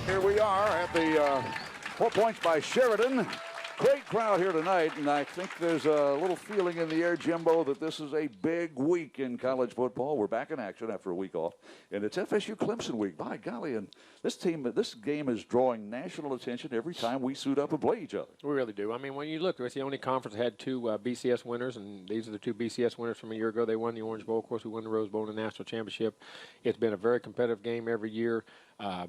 Here we are at the 4 Points by Sheridan. Great crowd here tonight, and I think there's a little feeling in the air, Jimbo, that this is a big week in college football. We're back in action after a week off, and it's FSU Clemson week. By golly, and this game is drawing national attention every time we suit up and play each other. We really do. I mean, when you look, it's the only conference that had two BCS winners, and these are the two BCS winners from a year ago. They won the Orange Bowl, of course. We won the Rose Bowl in the national championship. It's been a very competitive game every year.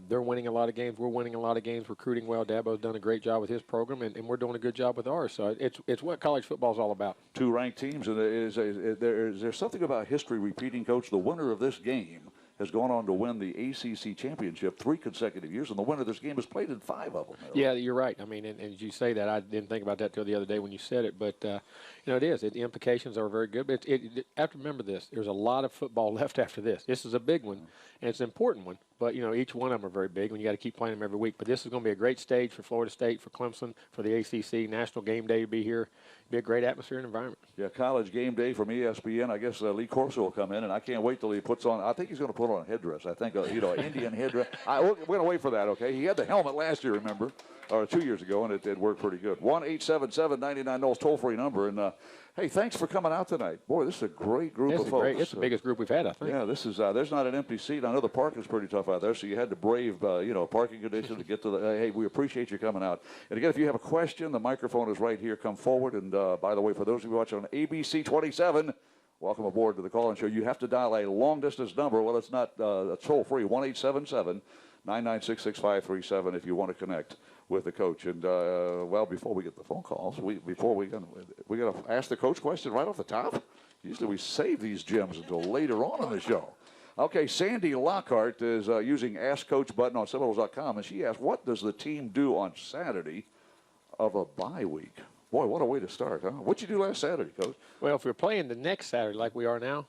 They're winning a lot of games. We're winning a lot of games, recruiting well. Dabo's done a great job with his program, and we're doing a good job with ours. So it's what college football is all about. Two ranked teams, and there's something about history repeating, Coach. The winner of this game has gone on to win the ACC championship 3 consecutive years, and the winner of this game has played in 5 of them. Yeah, you're right. I mean, and as you say that, I didn't think about that till the other day when you said it, but it is. The implications are very good. But you have to remember this. There's a lot of football left after this. This is a big one, and it's an important one. But, each one of them are very big, and you got to keep playing them every week. But this is going to be a great stage for Florida State, for Clemson, for the ACC, National Game Day to be here. It'll be a great atmosphere and environment. Yeah, College Game Day from ESPN. I guess Lee Corso will come in, and I can't wait till he puts on – I think he's going to put on a headdress. I think, an Indian headdress. We're going to wait for that, okay? He had the helmet last year, remember, or 2 years ago, and it worked pretty good. 1-877-99-NOLS toll-free number. And, hey, thanks for coming out tonight. Boy, this is a great group of folks. It's the biggest group we've had, I think. Yeah, this is there's not an empty seat. I know the parking's pretty tough out there, so you had to brave, parking conditions to get to the hey, we appreciate you coming out. And again, if you have a question, the microphone is right here. Come forward. And, by the way, for those of you watching on ABC 27, welcome aboard to the call-in show. You have to dial a long-distance number. Well, it's not toll-free, 1-877-996-6537 if you want to connect with the coach. And, before we get the phone calls, we got to ask the coach question right off the top. Usually we save these gems until later on in the show. Okay, Sandy Lockhart is using Ask Coach button on Seminoles.com, and she asked, what does the team do on Saturday of a bye week? Boy, what a way to start, huh? What'd you do last Saturday, Coach? Well, if we're playing the next Saturday like we are now,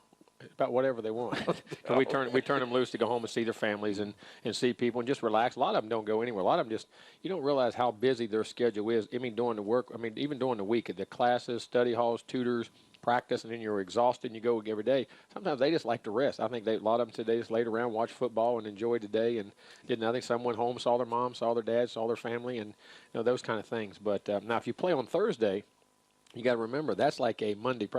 about whatever they want. And we turn them loose to go home and see their families and see people and just relax. A lot of them don't go anywhere. A lot of them just, you don't realize how busy their schedule is. I mean, during the work, even during the week, the classes, study halls, tutors, practice, and then you're exhausted and you go every day. Sometimes they just like to rest. I think a lot of them today just laid around, watched football, and enjoyed the day and did nothing. Some went home, saw their mom, saw their dad, saw their family, and those kind of things. But now if you play on Thursday, you got to remember that's like a Monday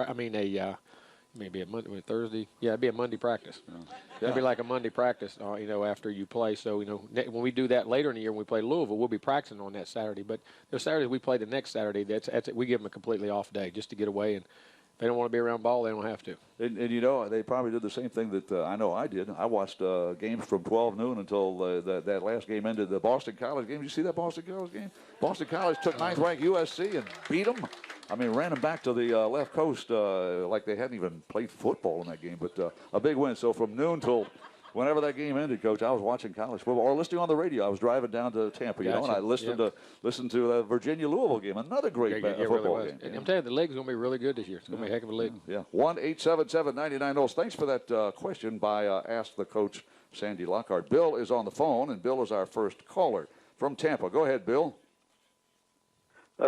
maybe a Monday, Thursday. Yeah, it'd be a Monday practice. Yeah. It'd be like a Monday practice, after you play. So, when we do that later in the year when we play Louisville, we'll be practicing on that Saturday. But the Saturday we play the next Saturday, that's we give them a completely off day just to get away. And if they don't want to be around ball, they don't have to. And they probably did the same thing that I know I did. I watched games from 12 noon until that last game ended. The Boston College game. Did you see that Boston College game? Boston College took 9th-ranked USC and beat them. Ran them back to the left coast like they hadn't even played football in that game. But a big win. So from noon till whenever that game ended, Coach, I was watching college football or listening on the radio. I was driving down to Tampa, and I listened to the Virginia-Louisville game. Another great football game. And I'm telling you, the league's going to be really good this year. It's going to be a heck of a league. Yeah. 1-877-99-NOLS. Thanks for that question by Ask the Coach, Sandy Lockhart. Bill is on the phone, and Bill is our first caller from Tampa. Go ahead, Bill.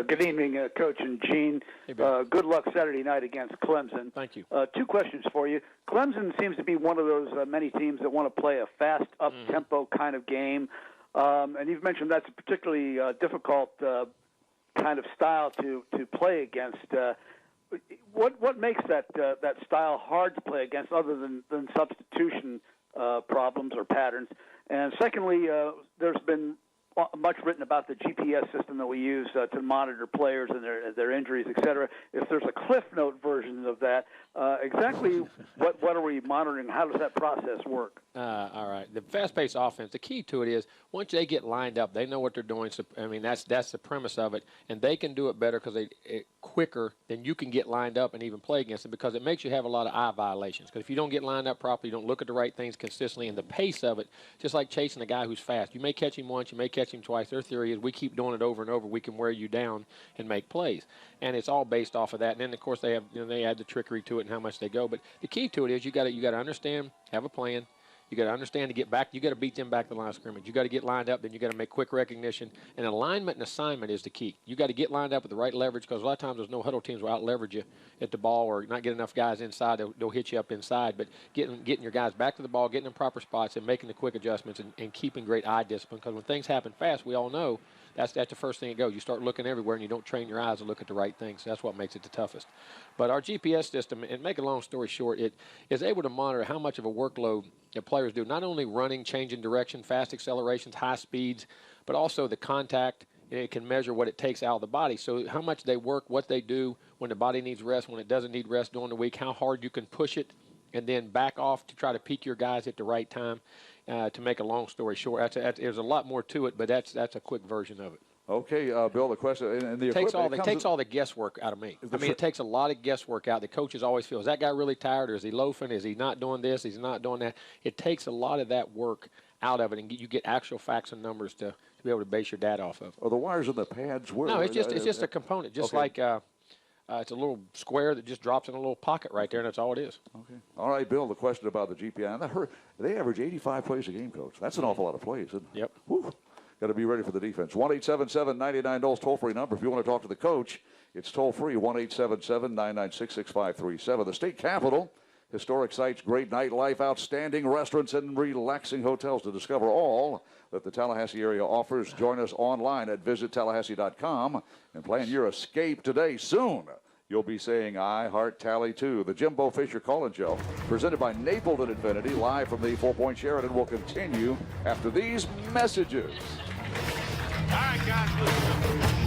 Good evening, Coach and Gene. Hey, good luck Saturday night against Clemson. Thank you. 2 questions for you. Clemson seems to be one of those many teams that want to play a fast, up-tempo kind of game. And you've mentioned that's a particularly difficult kind of style to play against. What makes that style hard to play against other than substitution problems or patterns? And secondly, there's been much written about the GPS system that we use to monitor players and their injuries, et cetera. If there's a Cliff Note version of that, exactly what are we monitoring? How does that process work? All right. The fast-paced offense, the key to it is once they get lined up, they know what they're doing. So, that's the premise of it, and they can do it better because quicker than you can get lined up and even play against them because it makes you have a lot of eye violations. Because if you don't get lined up properly, you don't look at the right things consistently, and the pace of it, just like chasing a guy who's fast. You may catch him once, you may catch him twice. Their theory is we keep doing it over and over, we can wear you down and make plays. And it's all based off of that. And then, of course, they add the trickery to it and how much they go. But the key to it is you got to understand, have a plan. You got to understand to get back. You got to beat them back to the line of scrimmage. You got to get lined up. Then you got to make quick recognition. And alignment and assignment is the key. You got to get lined up with the right leverage, because a lot of times those no huddle teams will out leverage you at the ball or not get enough guys inside. They'll hit you up inside. But getting your guys back to the ball, getting in proper spots, and making the quick adjustments and keeping great eye discipline. Because when things happen fast, we all know that's the first thing that goes. You start looking everywhere and you don't train your eyes to look at the right things. That's what makes it the toughest. But our GPS system, and make a long story short, it is able to monitor how much of a workload the players do, not only running, changing direction, fast accelerations, high speeds, but also the contact. It can measure what it takes out of the body. So how much they work, what they do, when the body needs rest, when it doesn't need rest during the week, how hard you can push it, and then back off to try to peak your guys at the right time. To make a long story short, there's a lot more to it, but that's a quick version of it. Okay, Bill, the question, and the It takes all the guesswork out of me. I mean, it takes a lot of guesswork out. The coaches always feel, is that guy really tired, or is he loafing? Is he not doing this? Is he not doing that? It takes a lot of that work out of it, and you get actual facts and numbers to be able to base your data off of. Are the wires in the pads? Where? No, it's just a component, just like it's a little square that just drops in a little pocket right there, and that's all it is. Okay. All right, Bill, the question about the GPI. They average 85 plays a game, Coach. That's an awful lot of plays, isn't it? Yep. Woo. Got to be ready for the defense. 1-877-99-NOLS toll-free number. If you want to talk to the coach, it's toll-free, 1-877-996-6537. The state capitol, historic sites, great nightlife, outstanding restaurants, and relaxing hotels. To discover all that the Tallahassee area offers, join us online at visittallahassee.com and plan your escape today. Soon, you'll be saying, I heart Tally too. The Jimbo Fisher Call-In Show, presented by Napleton Infinity, live from the 4 Point Sheraton, will continue after these messages. All right, guys, listen.